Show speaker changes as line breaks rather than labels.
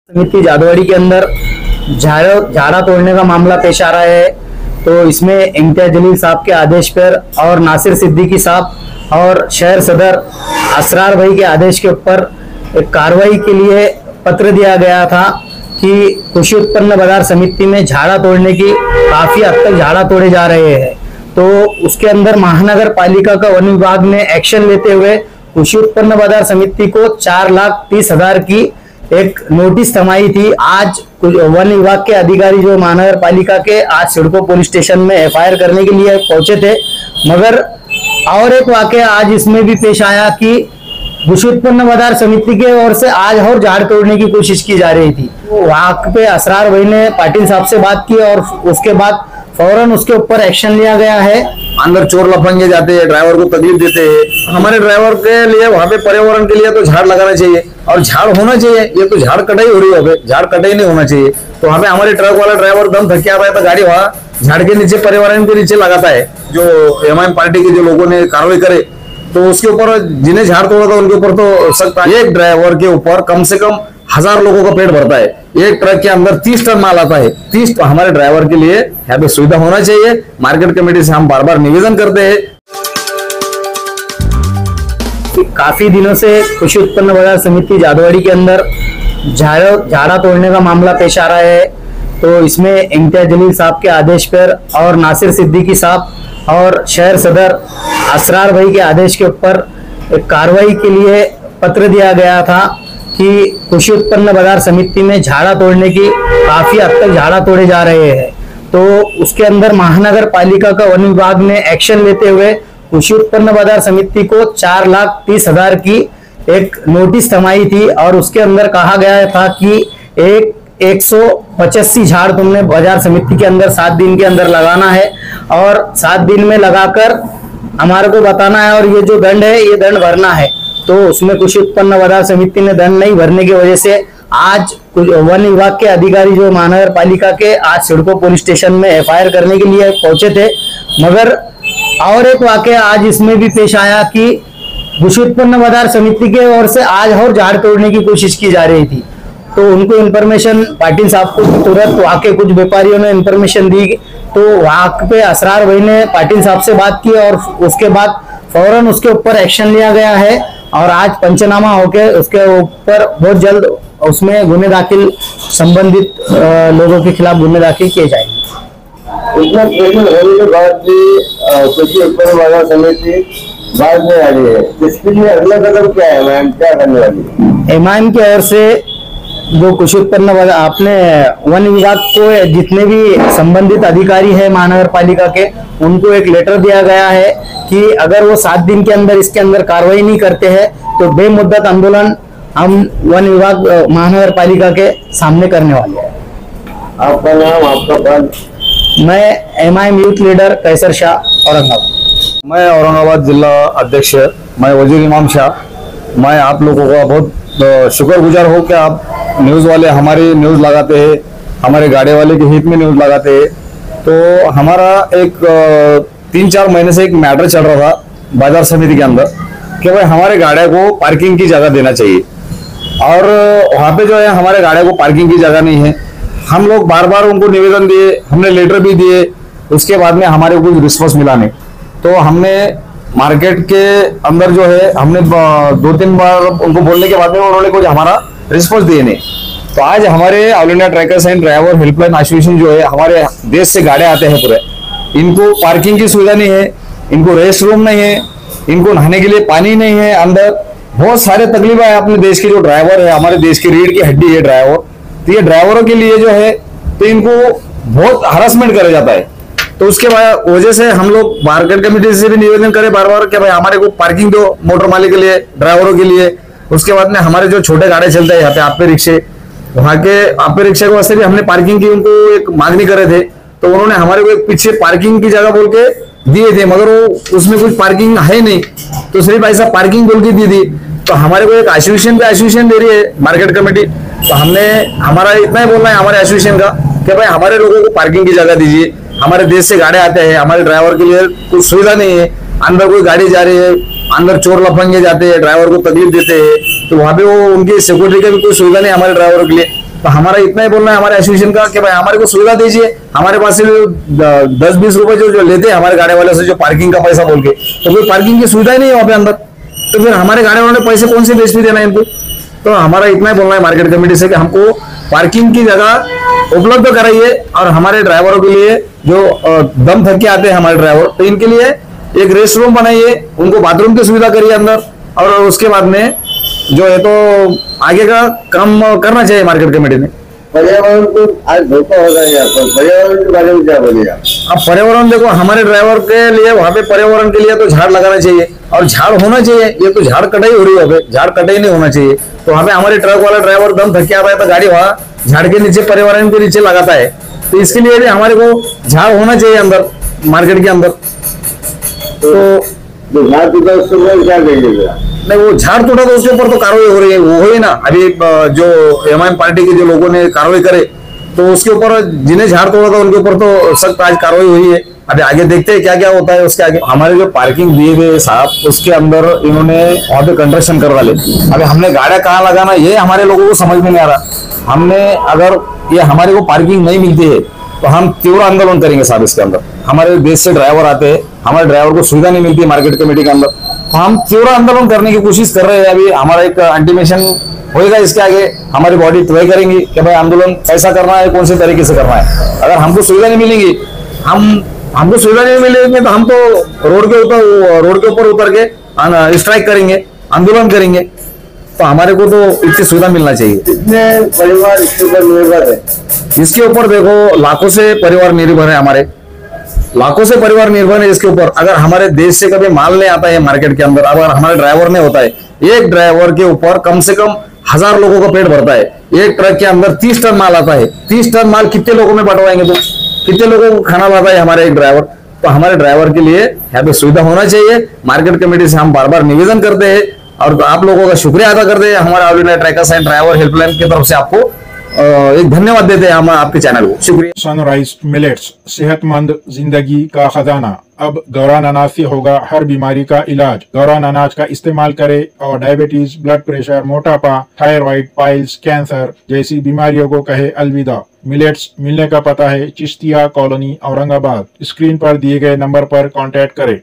समिति जादवाड़ी के अंदर झाड़ा तोड़ने का मामला पेश आ रहा है। तो इसमें इम्तियाज जलील साहब के आदेश पर और नासिर सिद्दीकी साहब और शहर सदर असरार भाई के आदेश के ऊपर एक कार्रवाई के लिए पत्र दिया गया था कि कृषि उत्पन्न बाजार समिति में झाड़ा तोड़ने की काफी हद तक झाड़ा तोड़े जा रहे हैं। तो उसके अंदर महानगर पालिका का वन विभाग ने एक्शन लेते हुए कृषि उत्पन्न बाजार समिति को 4,30,000 की एक नोटिस थमाई थी। आज वन विभाग के अधिकारी जो महानगर पालिका के आज सिडको पुलिस स्टेशन में एफआईआर करने के लिए पहुंचे थे, मगर और एक वाकया आज इसमें भी पेश आया कि कृषि उत्पन्न बाजार समिति के ओर से आज और झाड़ तोड़ने की कोशिश की जा रही थी। वहां पे असरार भाई ने पाटिल साहब से बात की और उसके बाद फौरन उसके ऊपर एक्शन लिया गया है।
अंदर चोर लफंगे जाते हैं, ड्राइवर को तकलीफ देते हैं। हमारे ड्राइवर के लिए वहाँ पे पर्यावरण के लिए तो झाड़ लगाना चाहिए और झाड़ होना चाहिए। ये तो झाड़ कटाई हो रही है, झाड़ कटाई नहीं होना चाहिए। तो वहाँ पे हमारे ट्रक वाला ड्राइवर दम थक आता है तो गाड़ी वहाँ झाड़ के नीचे पर्यावरण के नीचे लगाता है। जो एमआईएम पार्टी के जो लोगों ने कार्रवाई करे तो उसके ऊपर जिन्हें झाड़ तोड़ा था उनके ऊपर तो सख्त। एक ड्राइवर के ऊपर कम से कम 1000 लोगों का पेट भरता है। एक ट्रक के अंदर 30 टन माल आता है। 30 तो हमारे ड्राइवर के लिए यहाँ पे सुविधा होना चाहिए। मार्केट कमेटी से हम बार बार निवेदन करते हैं।
काफी दिनों से कृषि उत्पन्न बाजार समिति जादवाड़ी के अंदर झाड़ा तोड़ने का मामला पेश आ रहा है। तो इसमें इम्तियाज जलील साहब के आदेश पर और नासिर सिद्दीकी साहब और शहर सदर असरार भाई के आदेश के ऊपर एक कार्रवाई के लिए पत्र दिया गया था कि कृषि उत्पन्न बाजार समिति में झाड़ा तोड़ने की काफी हद तक झाड़ा तोड़े जा रहे हैं। तो उसके अंदर महानगर पालिका का वन विभाग ने एक्शन लेते हुए कृषि उत्पन्न बाजार समिति को 4,30,000 की एक नोटिस थमाई थी और उसके अंदर कहा गया था कि 185 झाड़ तुमने बाजार समिति के अंदर 7 दिन के अंदर लगाना है और 7 दिन में लगाकर हमारे को बताना है और ये जो दंड है ये दंड भरना है। तो उसमें कृषि उत्पन्न बाजार समिति ने दंड नहीं भरने की वजह से आज वन विभाग के अधिकारी जो महानगर पालिका के आज सिडको पुलिस स्टेशन में एफआईआर करने के लिए पहुंचे थे, मगर और एक वाकया आज इसमें भी पेश आया कि कृषि उत्पन्न बाजार समिति के ओर से आज और झाड़ तोड़ने की कोशिश की जा रही थी। तो उनको इन्फॉर्मेशन पाटिल साहब को तुरंत वहां के कुछ व्यापारियों ने इन्फॉर्मेशन दी। तो वहां पे असरार भाई ने पाटिल साहब से बात की और उसके बाद फौरन उसके ऊपर एक्शन लिया गया है और आज पंचनामा होके उसके ऊपर बहुत जल्द उसमें गुने दाखिल संबंधित लोगों के खिलाफ गुने दाखिल किए जाएंगे।
कृषि उत्पन्न बाजार समिति बाद में आ रही है, इसके लिए अगला कदम क्या है मैम, क्या करने वाली है?
एमआईएम की ओर से जो कृषि उत्पन्न बाजार आपने वन विभाग को जितने भी संबंधित अधिकारी है महानगर पालिका के उनको एक लेटर दिया गया है कि अगर वो 7 दिन के अंदर इसके अंदर कार्रवाई नहीं करते हैं तो बेमुद्दत आंदोलन हम वन विभाग महानगर पालिका के सामने करने वाले हैं।
आपका नाम, आपका पद?
मैं एमआईएम यूथ लीडर कैसर शाह, औरंगाबाद।
मैं औरंगाबाद जिला अध्यक्ष, मैं वजीर इमाम शाह। मैं आप लोगों का बहुत शुक्रगुजार हूँ कि आप न्यूज़ वाले हमारी न्यूज़ लगाते हैं, हमारे गाड़ी वाले के हित में न्यूज़ लगाते हैं। तो हमारा एक 3-4 महीने से एक मैटर चल रहा था बाजार समिति के अंदर कि भाई हमारे गाड़ियों को पार्किंग की जगह देना चाहिए और वहाँ पे जो है हमारे गाड़ियों को पार्किंग की जगह नहीं है। हम लोग बार बार उनको निवेदन दिए, हमने लेटर भी दिए, उसके बाद में हमारे को कुछ रिस्पॉन्स मिला नहीं। तो हमने मार्केट के अंदर जो है हमने 2-3 बार उनको बोलने के बाद में उन्होंने कुछ हमारा रिस्पॉन्स दिए नहीं। तो आज हमारे all India truckers and driver helpline association जो है हमारे देश से गाड़ियां आते हैं पूरे, इनको पार्किंग की सुविधा नहीं है, इनको रेस्ट रूम नहीं है, इनको नहाने के लिए पानी नहीं है, अंदर बहुत सारे तकलीफ है। अपने देश के जो ड्राइवर है, हमारे देश की रीढ़ की हड्डी है ड्राइवर, तो ये ड्राइवरों के लिए जो है तो इनको बहुत हरासमेंट करा जाता है। तो उसके वजह से हम लोग मार्केट कमेटी से भी निवेदन करें बार बार कि भाई हमारे को पार्किंग दो मोटर मालिक के लिए, ड्राइवरों के लिए। उसके बाद में हमारे जो छोटे गाड़ी चलते हैं यहाँ पे आपे रिक्शे, वहाँ के आपे रिक्शे के वास्ते भी हमने पार्किंग की उनको एक मांगनी करे थे। तो उन्होंने हमारे को एक पीछे पार्किंग की जगह बोल के दिए थे, मगर वो उसमें कुछ पार्किंग है नहीं, तो सिर्फ ऐसा पार्किंग बोल के दी थी। तो हमारे को एक एसोसिएशन पे एसोसिएशन दे रही है मार्केट कमेटी। तो हमने हमारा इतना ही बोलना है हमारे एसोसिएशन का कि भाई हमारे लोगों को पार्किंग की जगह दीजिए। हमारे देश से गाड़ी आते हैं, हमारे ड्राइवर के लिए कुछ सुविधा नहीं है। अंदर कोई गाड़ी जा रही है, अंदर चोर लफंगे जाते हैं, ड्राइवर को तकलीफ देते हैं, तो वहाँ पे वो उनकी सिक्योरिटी का भी कोई सुविधा नहीं हमारे ड्राइवर के लिए। तो हमारा इतना ही बोलना है हमारे एसोसिएशन का कि भाई हमारे को सुविधा दीजिए। हमारे पास से 10-20 रुपए जो लेते हैं हमारे गाड़ी वाले से, जो पार्किंग का पैसा बोल के, तो कोई पार्किंग की सुविधा ही नहीं है वहां पे अंदर, तो फिर हमारे गाड़ी वालों ने पैसे कौन से बेच भी देना है इनको। तो हमारा इतना ही बोलना है मार्केट कमेटी से कि हमको पार्किंग की जगह उपलब्ध कराइए, और हमारे ड्राइवरों के लिए जो दम थक के आते हैं हमारे ड्राइवर, तो इनके लिए एक रेस्ट रूम बनाइए, उनको बाथरूम की सुविधा करिए अंदर, और उसके बाद में जो है तो आगे का काम करना चाहिए मार्केट कमेटी ने।
पर्यावरण को आज धोखा हो रहा है यहाँ पर, पर्यावरण के बारे में क्या बोलिए आप?
अब पर्यावरण देखो, हमारे ड्राइवर के लिए वहां पे पर्यावरण के लिए तो झाड़ लगाना चाहिए और झाड़ होना चाहिए। ये तो झाड़ कटाई हो रही है, वहां पे झाड़ कटाई नहीं होना चाहिए। तो वहां पे हमारे ट्रक वाला ड्राइवर दम थक के आता है तो गाड़ी वहां झाड़ के नीचे, पर्यावरण के नीचे लगाता है, तो इसके लिए भी हमारे को झाड़ होना चाहिए अंदर, मार्केट के अंदर। तो
झाड़ टूटा उसके ऊपर क्या कहेंगे?
नहीं, वो झाड़ टूटा तो उसके ऊपर तो कार्रवाई हो रही है, वो ही ना। अभी जो एमआईएम पार्टी के जो लोगों ने कार्रवाई करे, तो उसके ऊपर जिन्हें झाड़ तोड़ा था उनके ऊपर तो सख्त आज कार्रवाई हुई है। अभी आगे देखते हैं क्या क्या होता है उसके आगे। हमारे जो पार्किंग दिए हुए साहब, उसके अंदर इन्होंने वहां पे कंस्ट्रक्शन करवा ले। अभी हमने गाड़ियां कहाँ लगाना, ये हमारे लोगों को समझ में नहीं आ रहा। हमने अगर ये हमारे को पार्किंग नहीं मिलती है तो हम तीव्र आंदोलन करेंगे साहब इसके अंदर। हमारे देश से ड्राइवर आते हैं, हमारे ड्राइवर को सुविधा नहीं मिलती है मार्केट कमेटी के अंदर, तो हम तीव्र आंदोलन करने की कोशिश कर रहे हैं। अभी हमारा एक इंटीमेशन होएगा, इसके आगे हमारी बॉडी तय करेंगी कि भाई आंदोलन कैसा करना है, कौन से तरीके से करना है। अगर हमको सुविधा नहीं मिलेगी, हमको सुविधा नहीं मिलेगी तो हम तो रोड के ऊपर उतर के स्ट्राइक करेंगे, आंदोलन करेंगे। तो हमारे को तो इतनी सुविधा मिलना चाहिए।
कितने परिवार इसके ऊपर निर्भर है?
इसके ऊपर देखो लाखों से परिवार निर्भर है, हमारे लाखों से परिवार निर्भर है इसके ऊपर। अगर हमारे देश से कभी माल नहीं आता है मार्केट के अंदर, अगर हमारे ड्राइवर नहीं होता है, एक ड्राइवर के ऊपर कम से कम 1000 लोगों का पेट भरता है। एक ट्रक के अंदर 30 टन माल आता है। 30 टन माल कितने लोगों में बंटवाएंगे? तो कितने लोगों को खाना लाता है हमारे एक ड्राइवर? तो हमारे ड्राइवर के लिए यहाँ पे सुविधा होना चाहिए। मार्केट कमेटी से हम बार बार निवेदन करते हैं और आप लोगों का शुक्रिया अदा करते हैं। हमारे all India truckers and driver helpline की तरफ से आपको एक धन्यवाद देते हैं हम आपके चैनल को। शुक्रिया।
सनराइज मिलेट्स, सेहतमंद जिंदगी का खजाना। अब दौरान अनाज से होगा हर बीमारी का इलाज। दौरान अनाज का इस्तेमाल करें और डायबिटीज, ब्लड प्रेशर, मोटापा, थायराइड, पाइल्स, कैंसर जैसी बीमारियों को कहे अलविदा। मिलेट्स मिलने का पता है चिश्तिया कॉलोनी, औरंगाबाद। स्क्रीन पर दिए गए नंबर पर कांटेक्ट करें।